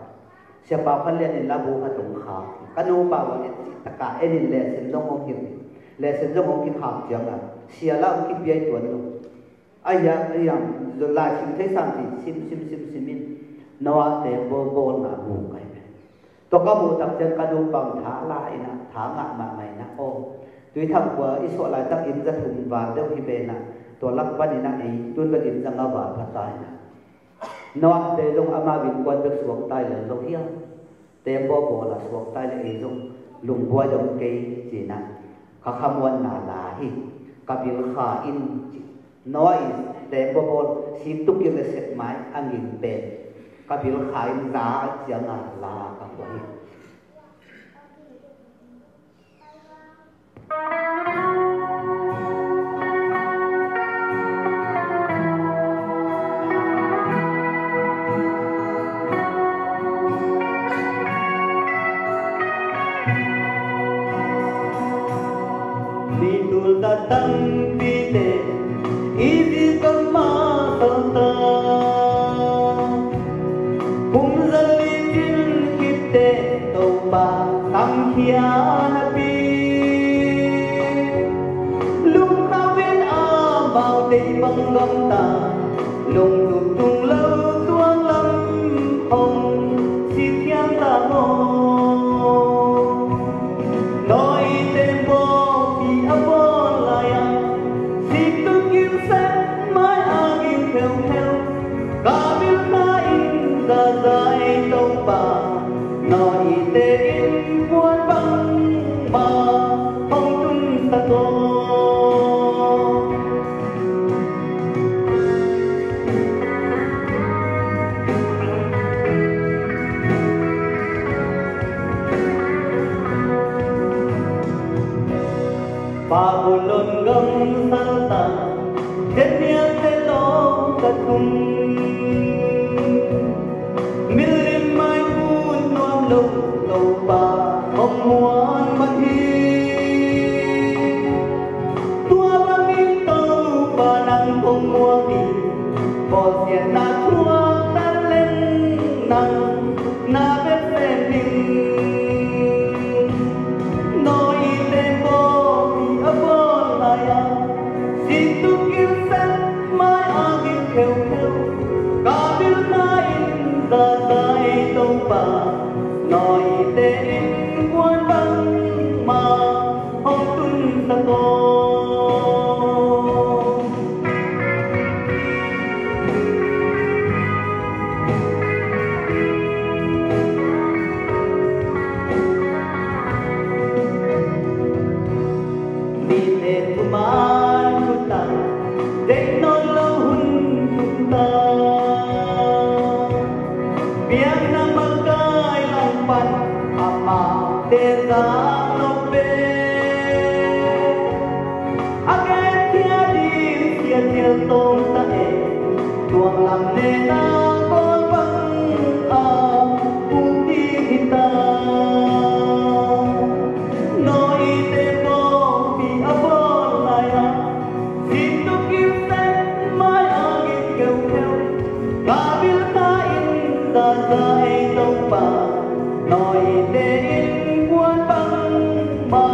Speaker 2: sẽ bảo phân liên là bố các thùng khạc các nô bảo vậy tất cả anh lệ sinh trong ông kim lệ sinh trong ông kim khạc trường xia là ông kim bia tuần luôn ai ya rồi lại sinh thấy sang thì sim min nó để bô là bù cái tôi có một tập chân các nô bằng thả lại nè thả ngạn mà mày nè ô tuy thằng của ít số lại tác in ra thùng và đâu khi về nèตัวลักวันนี้นั่นเองตุนเป็นอินจังอาบาพัดตายนะนอนเตจงอามาวินกวนเป็นสวงตายเลยลงเที่ยวเตมบ่บ่ละสวงตายเลยจงลุงบัวจงเกยจีนะข้าขมวนนาลาหิกับบิลขาอินน้อยเตมบ่บ่สิตุกิเลเสไม้อังยินเป็นกับบิลขาอินลาเจียงลากับบ่หิ
Speaker 3: datang pite izi kama santa kum zalitin kitte toba tam khianapi lung kawin abau te banggam ta lung tung lâu tuang lam hong si thiang ta mo nói tempo pi abo Babylon gam salta jenya telo kathum milim mai kun nom lo lo ba hom muan man hi tua bangin to ba nang hom muan ni bo sia na tua tan len nang na be sen ning noi tempo nói tên tôm ta tuồng làm nên ta con vắng cùng đi ta nói tên bố vì bố lại xin tôi kiếm sẽ mãi angin kêu theo ta biết ta in ta dạy tông bà nói tên quan băng mà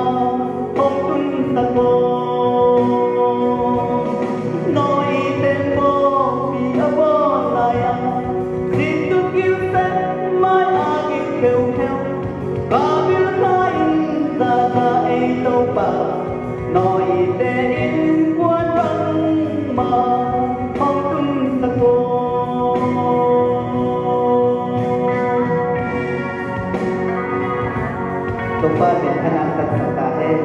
Speaker 3: không tuân ta cô nói tên bố vì bố lại xin tôi kiếm sẽ mãi angin kêu theo ta biết ta in ta dạy tông bà nói tên quan băng mà không tuân ta cô Tupa din ka ng tatatahel